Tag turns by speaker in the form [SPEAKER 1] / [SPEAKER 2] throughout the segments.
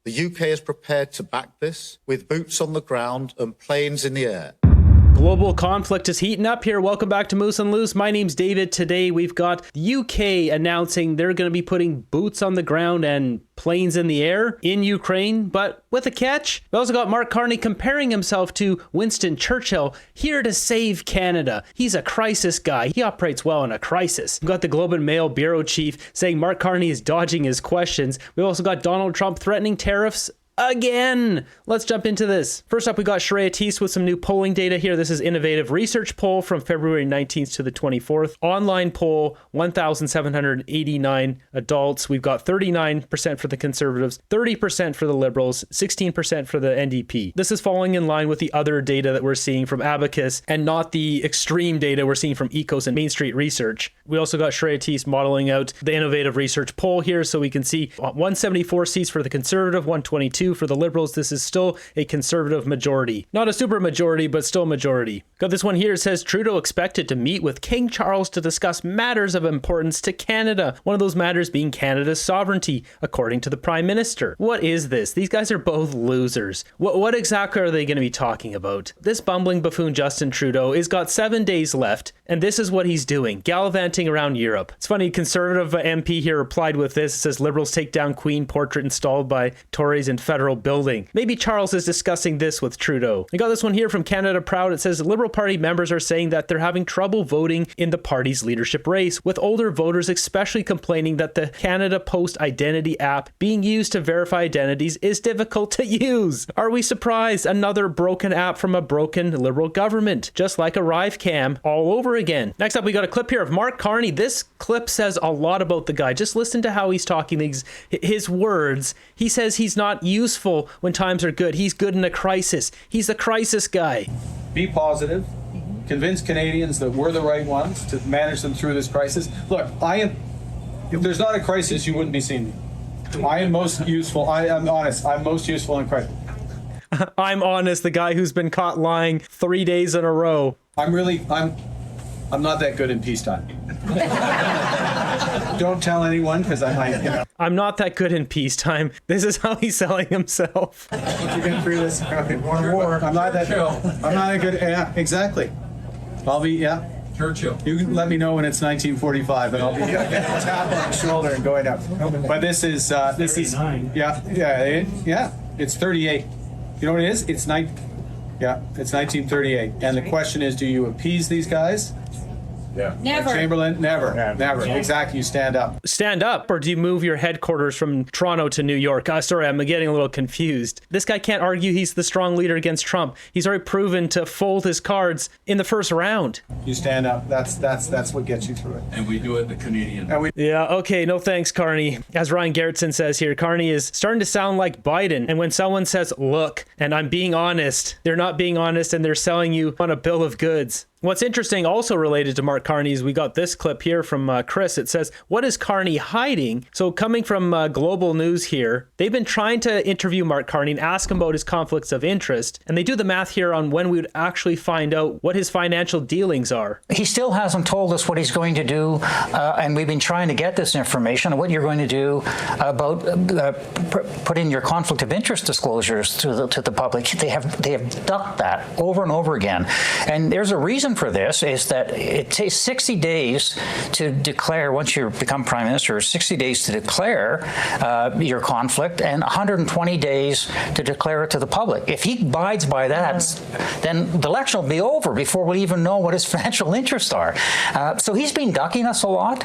[SPEAKER 1] The UK is prepared to back this with boots on the ground and planes in the air.
[SPEAKER 2] Global conflict is heating up here. Welcome back to Moose and Loose. My name's David. Today we've got the UK announcing they're going to be putting boots on the ground and planes in the air in Ukraine, but with a catch. We also got Mark Carney comparing himself to Winston Churchill, here to save Canada. He's a crisis guy. He operates well in a crisis. We've got the Globe and Mail bureau chief saying Mark Carney is dodging his questions. We've also got Donald Trump threatening tariffs again. Let's jump into this. First up, we got Shreya Teese with some new polling data here. This is Innovative Research poll from February 19th to the 24th. Online poll, 1,789 adults. We've got 39% for the Conservatives, 30% for the Liberals, 16% for the NDP. This is falling in line with the other data that we're seeing from Abacus and not the extreme data we're seeing from Ecos and Main Street Research. We also got Shreya Teese modeling out the Innovative Research poll here, so we can see 174 seats for the Conservative, 122 for the Liberals. This is still a Conservative majority. Not a super majority, but still majority. Got this one here. It says Trudeau expected to meet with King Charles to discuss matters of importance to Canada. One of those matters being Canada's sovereignty, according to the Prime Minister. What is this? These guys are both losers. What exactly are they going to be talking about? This bumbling buffoon Justin Trudeau has got 7 days left, and this is what he's doing, gallivanting around Europe. It's funny, Conservative MP here replied with this. It says Liberals take down Queen portrait installed by Tories in federal building. Maybe Charles is discussing this with Trudeau. I got this one here from Canada Proud. It says Liberal Party members are saying that they're having trouble voting in the party's leadership race, with older voters especially complaining that the Canada Post Identity app being used to verify identities is difficult to use. Are we surprised? Another broken app from a broken Liberal government, just like ArriveCam all over again. Next up, we got a clip here of Mark Carney. This clip says a lot about the guy. Just listen to how he's talking, his words. He says he's not useful when times are good. He's good in a crisis. He's the crisis guy.
[SPEAKER 3] Be positive. Convince Canadians that we're the right ones to manage them through this crisis. Look, if there's not a crisis, you wouldn't be seeing me. I am most useful. I am honest. I'm most useful in crisis.
[SPEAKER 2] I'm honest, the guy who's been caught lying 3 days in a row.
[SPEAKER 3] I'm not that good in peacetime. Don't tell anyone, because I might,
[SPEAKER 2] I'm not that good in peacetime. This is how he's selling himself.
[SPEAKER 3] You've been through this war. I'm not a good, yeah, exactly. I'll be, yeah.
[SPEAKER 4] Churchill.
[SPEAKER 3] You can let me know when it's 1945, and I'll be tap on the shoulder and going up. But this is, it's 38. You know what it is? It's 1938. And the question is, do you appease these guys?
[SPEAKER 4] Yeah.
[SPEAKER 5] Never.
[SPEAKER 3] Chamberlain, never. Exactly. You stand up.
[SPEAKER 2] Stand up, or do you move your headquarters from Toronto to New York? Sorry, I'm getting a little confused. This guy can't argue he's the strong leader against Trump. He's already proven to fold his cards in the first round.
[SPEAKER 3] You stand up. That's what gets you through it.
[SPEAKER 4] And we do it the Canadian.
[SPEAKER 2] Yeah, okay, no thanks, Carney. As Ryan Gerritsen says here, Carney is starting to sound like Biden. And when someone says, look, and I'm being honest, they're not being honest and they're selling you on a bill of goods. What's interesting, also related to Mark Carney, is we got this clip here from Chris. It says, what is Carney hiding? So coming from Global News here, they've been trying to interview Mark Carney and ask him about his conflicts of interest. And they do the math here on when we would actually find out what his financial dealings are.
[SPEAKER 6] He still hasn't told us what he's going to do. And we've been trying to get this information, what you're going to do about put in your conflict of interest disclosures to the public. They have ducked that over and over again. And there's a reason for this, is that it takes 60 days to declare, once you become prime minister, 60 days to declare your conflict and 120 days to declare it to the public. If he abides by that, then the election will be over before we'll even know what his financial interests are. So he's been ducking us a lot.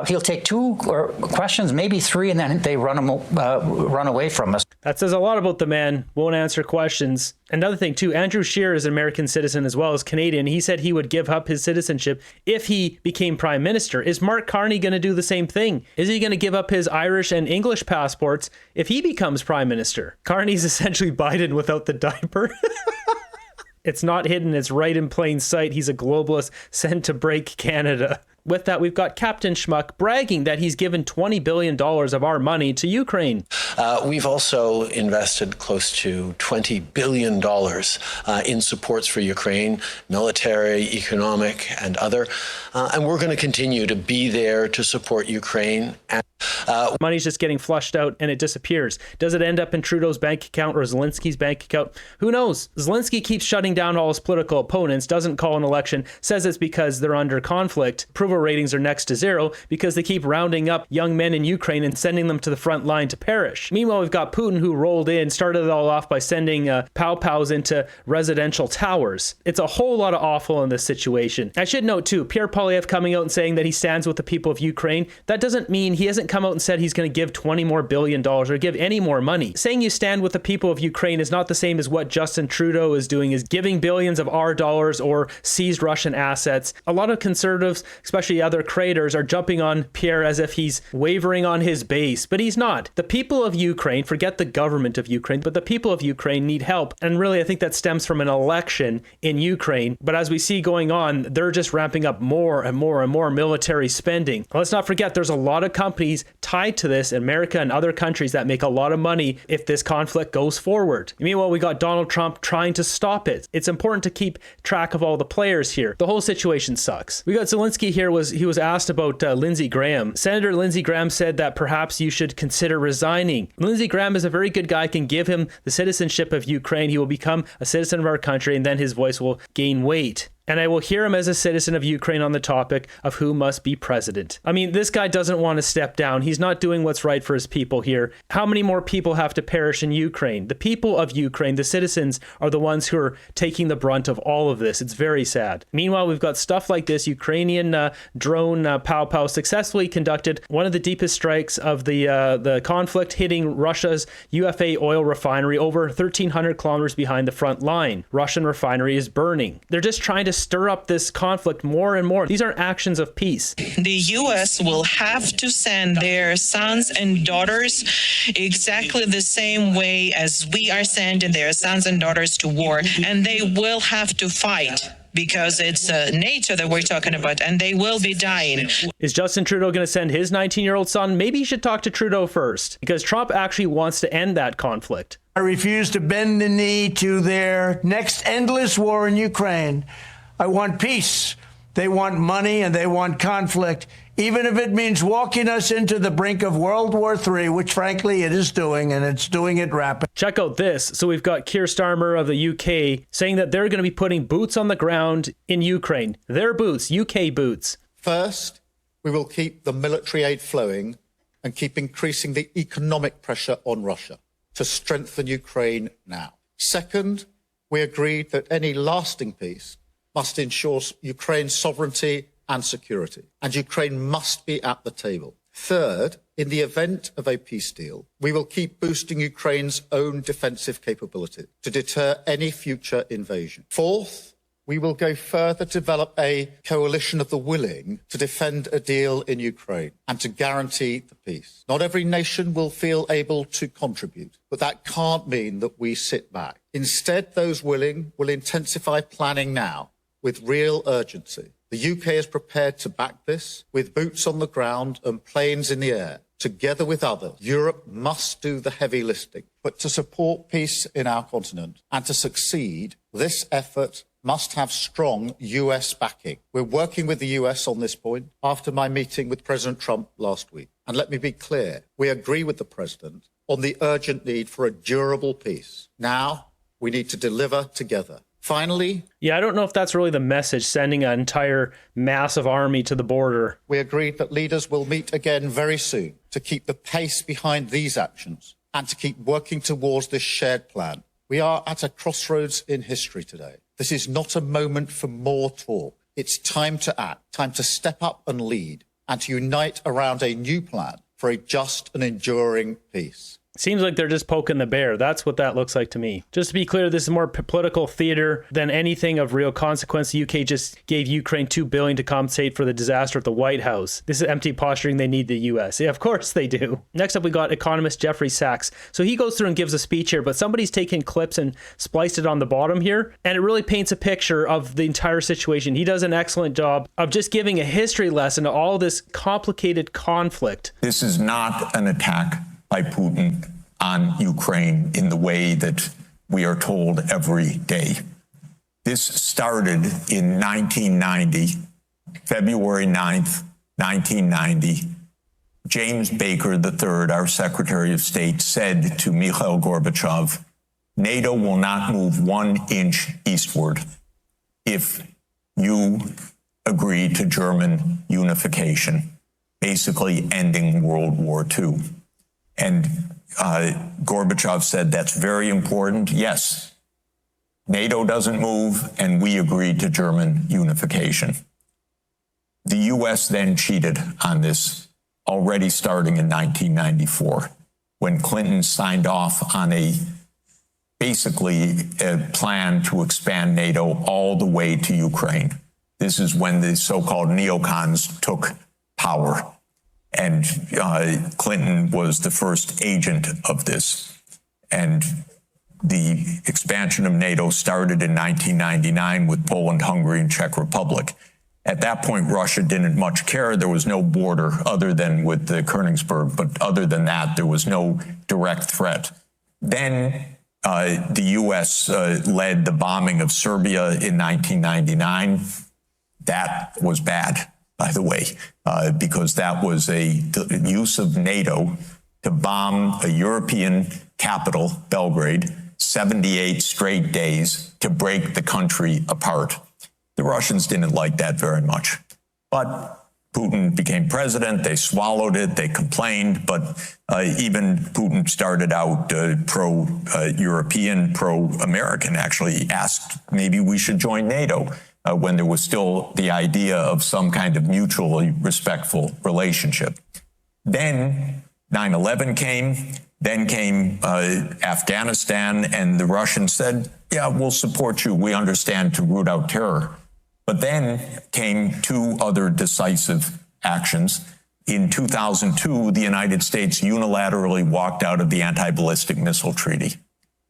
[SPEAKER 6] He'll take 2 questions, maybe 3, and then they run away from us.
[SPEAKER 2] That says a lot about the man. Won't answer questions. Another thing, too, Andrew Scheer is an American citizen as well as Canadian. He said he would give up his citizenship if he became prime minister. Is Mark Carney going to do the same thing? Is he going to give up his Irish and English passports if he becomes prime minister? Carney's essentially Biden without the diaper. It's not hidden. It's right in plain sight. He's a globalist sent to break Canada. With that, we've got Captain Schmuck bragging that he's given $20 billion of our money to Ukraine.
[SPEAKER 7] We've also invested close to $20 billion in supports for Ukraine, military, economic, and other. And we're going to continue to be there to support Ukraine. And
[SPEAKER 2] Money's just getting flushed out and it disappears. Does it end up in Trudeau's bank account or Zelensky's bank account? Who knows? Zelensky keeps shutting down all his political opponents, doesn't call an election, says it's because they're under conflict. Approval ratings are next to zero because they keep rounding up young men in Ukraine and sending them to the front line to perish. Meanwhile, we've got Putin who rolled in, started it all off by sending pow-pows into residential towers. It's a whole lot of awful in this situation. I should note too, Pierre Poilievre coming out and saying that he stands with the people of Ukraine. That doesn't mean he hasn't come out and said he's going to give $20 billion more or give any more money. Saying you stand with the people of Ukraine is not the same as what Justin Trudeau is doing, is giving billions of our dollars or seized Russian assets. A lot of conservatives, especially other creators, are jumping on Pierre as if he's wavering on his base, but he's not. The people of Ukraine, forget the government of Ukraine, but the people of Ukraine need help. And really, I think that stems from an election in Ukraine. But as we see going on, they're just ramping up more and more and more military spending. Let's not forget, there's a lot of companies tied to this in America and other countries that make a lot of money if this conflict goes forward. Meanwhile, we got Donald Trump trying to stop it. It's important to keep track of all the players here. The whole situation sucks. We got Zelensky here. He was asked about Lindsey Graham. Senator Lindsey Graham said that perhaps you should consider resigning. Lindsey Graham is a very good guy. Can give him the citizenship of Ukraine. He will become a citizen of our country, and then his voice will gain weight. And I will hear him as a citizen of Ukraine on the topic of who must be president. I mean, this guy doesn't want to step down. He's not doing what's right for his people here. How many more people have to perish in Ukraine? The people of Ukraine, the citizens, are the ones who are taking the brunt of all of this. It's very sad. Meanwhile, we've got stuff like this. Ukrainian drone pow-pow successfully conducted one of the deepest strikes of the conflict, hitting Russia's UFA oil refinery over 1,300 kilometers behind the front line. Russian refinery is burning. They're just trying to stir up this conflict more and more. These are actions of peace.
[SPEAKER 5] The U.S. will have to send their sons and daughters exactly the same way as we are sending their sons and daughters to war, and they will have to fight. Because it's NATO that we're talking about, and they will be dying.
[SPEAKER 2] Is Justin Trudeau going to send his 19-year-old son? Maybe he should talk to Trudeau first, because Trump actually wants to end that conflict.
[SPEAKER 8] I refuse to bend the knee to their next endless war in Ukraine. I want peace. They want money and they want conflict, even if it means walking us into the brink of World War III, which frankly it is doing, and it's doing it rapidly.
[SPEAKER 2] Check out this. So we've got Keir Starmer of the UK saying that they're going to be putting boots on the ground in Ukraine. Their boots, UK boots.
[SPEAKER 1] First, we will keep the military aid flowing and keep increasing the economic pressure on Russia to strengthen Ukraine now. Second, we agreed that any lasting peace must ensure Ukraine's sovereignty and security, and Ukraine must be at the table. Third, in the event of a peace deal, we will keep boosting Ukraine's own defensive capability to deter any future invasion. Fourth, we will go further to develop a coalition of the willing to defend a deal in Ukraine and to guarantee the peace. Not every nation will feel able to contribute, but that can't mean that we sit back. Instead, those willing will intensify planning now with real urgency. The UK is prepared to back this with boots on the ground and planes in the air. Together with others, Europe must do the heavy lifting. But to support peace in our continent and to succeed, this effort must have strong US backing. We're working with the US on this point after my meeting with President Trump last week. And let me be clear, we agree with the President on the urgent need for a durable peace. Now, we need to deliver together. Finally,
[SPEAKER 2] I don't know if that's really the message, sending an entire massive army to the border.
[SPEAKER 1] We agreed that leaders will meet again very soon to keep the pace behind these actions and to keep working towards this shared plan. We are at a crossroads in history today. This is not a moment for more talk. It's time to act, time to step up and lead, and to unite around a new plan for a just and enduring peace.
[SPEAKER 2] Seems like they're just poking the bear. That's what that looks like to me. Just to be clear, this is more political theater than anything of real consequence. The UK just gave Ukraine $2 billion to compensate for the disaster at the White House. This is empty posturing. They need the US. Yeah, of course they do. Next up, we got economist Jeffrey Sachs. So he goes through and gives a speech here, but somebody's taken clips and spliced it on the bottom here, and it really paints a picture of the entire situation. He does an excellent job of just giving a history lesson to all this complicated conflict.
[SPEAKER 9] This is not an attack by Putin on Ukraine in the way that we are told every day. This started in 1990, February 9th, 1990, James Baker III, our Secretary of State, said to Mikhail Gorbachev, NATO will not move 1 inch eastward if you agree to German unification, basically ending World War II. And Gorbachev said, that's very important. Yes, NATO doesn't move, and we agreed to German unification. The U.S. then cheated on this, already starting in 1994, when Clinton signed off on basically a plan to expand NATO all the way to Ukraine. This is when the so-called neocons took power, and Clinton was the first agent of this. And the expansion of NATO started in 1999 with Poland, Hungary, and Czech Republic. At that point, Russia didn't much care. There was no border other than with the Königsberg, but other than that, there was no direct threat. Then the U.S. led the bombing of Serbia in 1999. That was bad, by the way, because that was a use of NATO to bomb a European capital, Belgrade, 78 straight days to break the country apart. The Russians didn't like that very much. But Putin became president, they swallowed it, they complained, but even Putin started out pro-European, pro-American, actually asked maybe we should join NATO when there was still the idea of some kind of mutually respectful relationship. Then 9/11 came, then came Afghanistan, and the Russians said, yeah, we'll support you, we understand, to root out terror. But then came 2 other decisive actions. In 2002, the United States unilaterally walked out of the Anti-Ballistic Missile Treaty.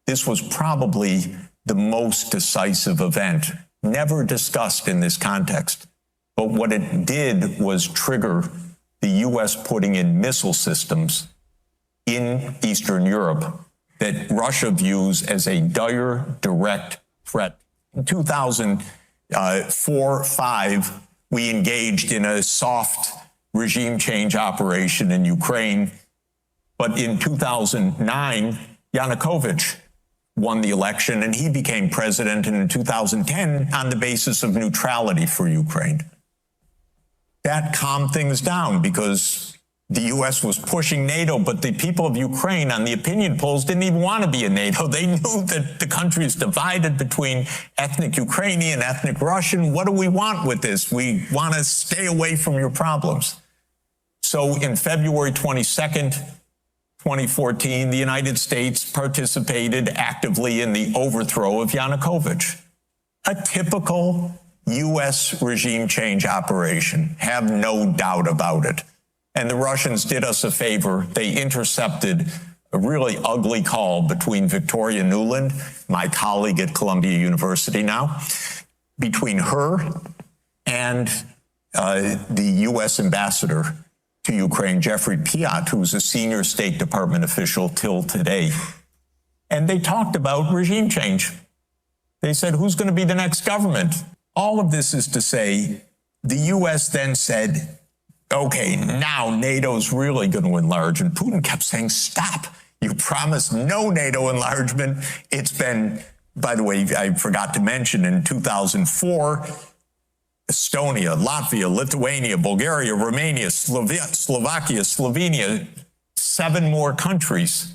[SPEAKER 9] This was probably the most decisive event, never discussed in this context. But what it did was trigger the U.S. putting in missile systems in Eastern Europe that Russia views as a dire, direct threat. In 2004-05, we engaged in a soft regime change operation in Ukraine. But in 2009, Yanukovych won the election and he became president, and in 2010 on the basis of neutrality for Ukraine. That calmed things down because the U.S. was pushing NATO, but the people of Ukraine on the opinion polls didn't even want to be in NATO. They knew that the country is divided between ethnic Ukrainian, ethnic Russian. What do we want with this? We want to stay away from your problems. So in February 22nd, 2014, the United States participated actively in the overthrow of Yanukovych. A typical U.S. regime change operation, have no doubt about it. And the Russians did us a favor. They intercepted a really ugly call between Victoria Nuland, my colleague at Columbia University now, between her and the U.S. ambassador to Ukraine, Jeffrey Piat, who's a senior State Department official till today. And they talked about regime change. They said, who's going to be the next government? All of this is to say, the U.S. then said, okay, now NATO's really going to enlarge. And Putin kept saying, stop. You promised no NATO enlargement. It's been, by the way, I forgot to mention, in 2004, Estonia, Latvia, Lithuania, Bulgaria, Romania, Slovakia, Slovenia, 7 more countries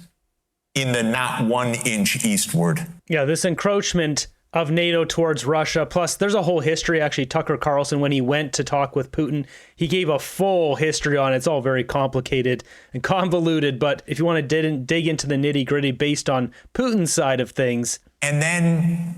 [SPEAKER 9] in the not 1 inch eastward.
[SPEAKER 2] Yeah, this encroachment of NATO towards Russia. Plus, there's a whole history. Actually, Tucker Carlson, when he went to talk with Putin, he gave a full history on it. It's all very complicated and convoluted. But if you want to dig into the nitty gritty based on Putin's side of things.
[SPEAKER 9] And then,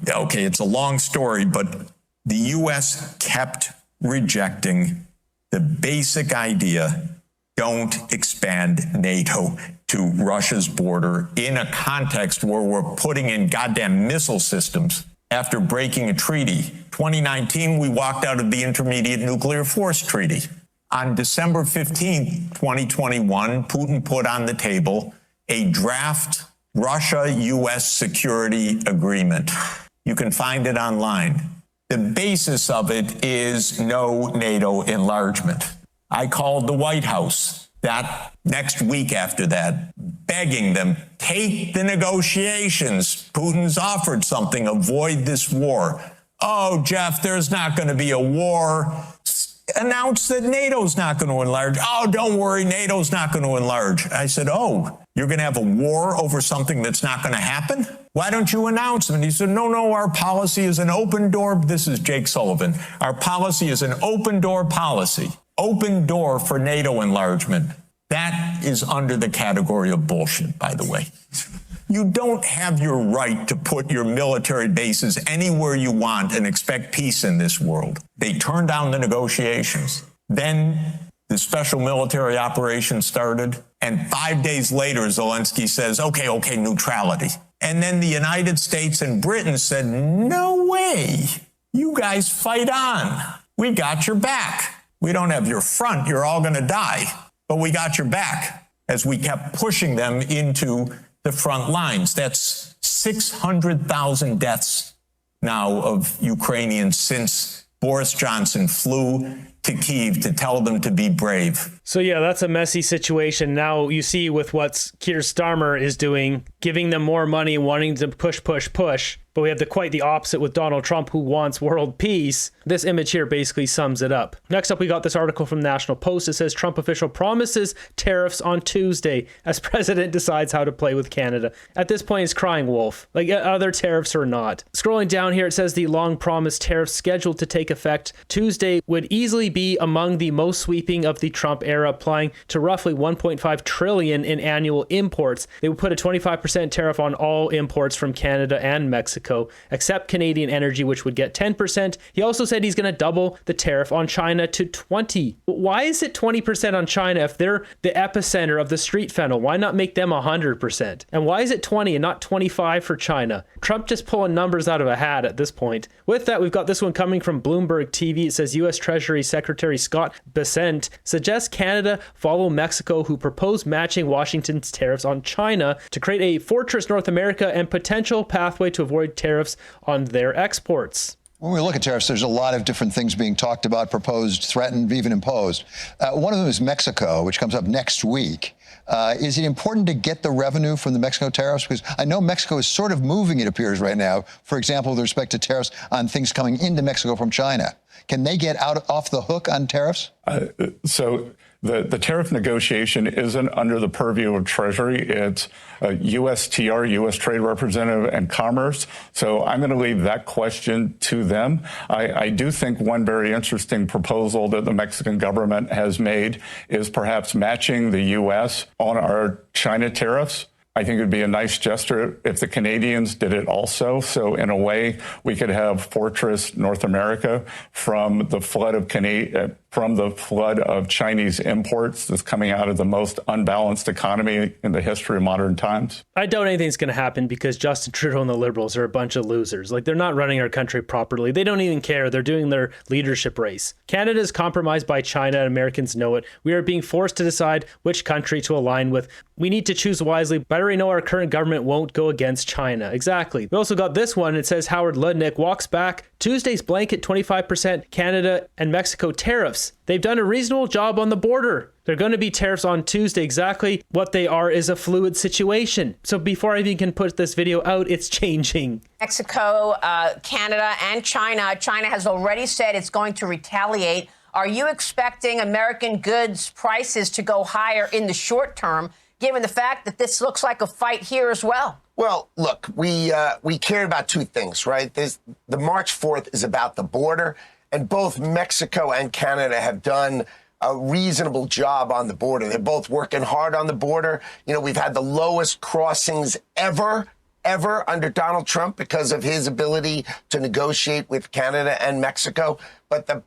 [SPEAKER 9] okay, it's a long story, but the U.S. kept rejecting the basic idea, don't expand NATO to Russia's border in a context where we're putting in goddamn missile systems after breaking a treaty. 2019, we walked out of the Intermediate Nuclear Force Treaty. On December 15, 2021, Putin put on the table a draft Russia-U.S. security agreement. You can find it online. The basis of it is no NATO enlargement. I called the White House. that next week after that, begging them, take the negotiations. Putin's offered something, avoid this war. Oh, Jeff, there's not going to be a war. Announce that NATO's not going to enlarge. Oh, don't worry, NATO's not going to enlarge. I said, oh, you're going to have a war over something that's not going to happen? Why don't you announce them? And he said, no, our policy is an open door. This is Jake Sullivan. Our policy is an open door policy. Open door for NATO enlargement. That is under the category of bullshit, by the way. You don't have your right to put your military bases anywhere you want and expect peace in this world. They turned down the negotiations. Then the special military operation started. And 5 days later, Zelenskyy says, okay, neutrality. And then the United States and Britain said, no way. You guys fight on. We got your back. We don't have your front. You're all going to die. But we got your back as we kept pushing them into the front lines. That's 600,000 deaths now of Ukrainians since Boris Johnson flew to Kyiv to tell them to be brave.
[SPEAKER 2] So yeah, that's a messy situation. Now you see with what Keir Starmer is doing, giving them more money, wanting to push. But we have quite the opposite with Donald Trump, who wants world peace. This image here basically sums it up. Next up, we got this article from National Post. It says Trump official promises tariffs on Tuesday as president decides how to play with Canada. At this point, it's crying wolf. Like, are there tariffs or not? Scrolling down here, it says the long promised tariffs scheduled to take effect Tuesday would easily be among the most sweeping of the Trump era, applying to roughly 1.5 trillion in annual imports. They would put a 25% tariff on all imports from Canada and Mexico, except Canadian energy, which would get 10%. He also said he's going to double the tariff on China to 20%. Why is it 20% on China if they're the epicenter of the street fentanyl? Why not make them 100%? And why is it 20 and not 25 for China? Trump just pulling numbers out of a hat at this point. With that, we've got this one coming from Bloomberg TV. It says U.S. Treasury Secretary Scott Bessent suggests Canada follow Mexico, who proposed matching Washington's tariffs on China to create a fortress North America and potential pathway to avoid tariffs on their exports.
[SPEAKER 10] When we look at tariffs, there's a lot of different things being talked about, proposed, threatened, even imposed. One of them is Mexico, which comes up next week. Is it important to get the revenue from the Mexico tariffs? Because I know Mexico is sort of moving, it appears, right now, for example, with respect to tariffs on things coming into Mexico from China. Can they get off the hook on tariffs?
[SPEAKER 11] So the tariff negotiation isn't under the purview of Treasury. It's USTR, U.S. Trade Representative and Commerce. So I'm going to leave that question to them. I do think one very interesting proposal that the Mexican government has made is perhaps matching the U.S. on our China tariffs. I think it would be a nice gesture if the Canadians did it also. So in a way, we could have Fortress North America from the flood of Chinese imports that's coming out of the most unbalanced economy in the history of modern times.
[SPEAKER 2] I doubt anything's going to happen because Justin Trudeau and the Liberals are a bunch of losers. Like, they're not running our country properly. They don't even care. They're doing their leadership race. Canada is compromised by China, and Americans know it. We are being forced to decide which country to align with. We need to choose wisely, but I already know our current government won't go against China. Exactly. We also got this one. It says Howard Lutnick walks back Tuesday's blanket 25% Canada and Mexico tariffs. They've done a reasonable job on the border. They're going to be tariffs on Tuesday. Exactly what they are is a fluid situation. So before I even can put this video out, it's changing.
[SPEAKER 12] Mexico, Canada, and China. China has already said it's going to retaliate. Are you expecting American goods prices to go higher in the short term, given the fact that this looks like a fight here as well?
[SPEAKER 13] Well, look, we care about two things, right? The March 4th is about the border, and both Mexico and Canada have done a reasonable job on the border. They're both working hard on the border. You know, we've had the lowest crossings ever under Donald Trump because of his ability to negotiate with Canada and Mexico. But the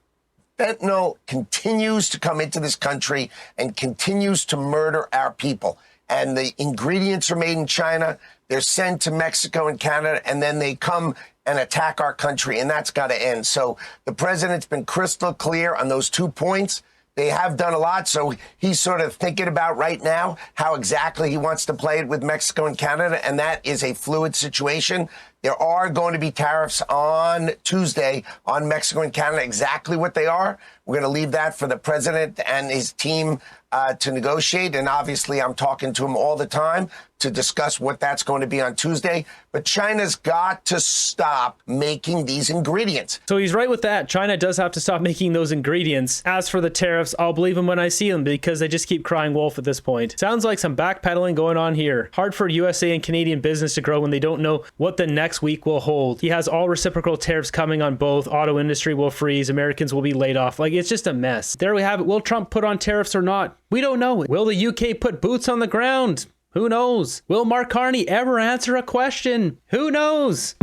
[SPEAKER 13] fentanyl continues to come into this country and continues to murder our people. And the ingredients are made in China. They're sent to Mexico and Canada, and then they come and attack our country, and that's got to end. So the president's been crystal clear on those 2 points. They have done a lot, so he's sort of thinking about right now how exactly he wants to play it with Mexico and Canada, and that is a fluid situation. There are going to be tariffs on Tuesday on Mexico and Canada. Exactly what they are, we're going to leave that for the president and his team to negotiate. And obviously, I'm talking to him all the time to discuss what that's going to be on Tuesday. But China's got to stop making these ingredients.
[SPEAKER 2] So he's right with that. China does have to stop making those ingredients. As for the tariffs, I'll believe them when I see them because they just keep crying wolf at this point. Sounds like some backpedaling going on here. Hard for USA and Canadian business to grow when they don't know what the next week will hold. He has all reciprocal tariffs coming on both. Auto industry will freeze. Americans will be laid off. Like, it's just a mess. There we have it. Will Trump put on tariffs or not? We don't know. Will the UK put boots on the ground? Who knows? Will Mark Carney ever answer a question? Who knows?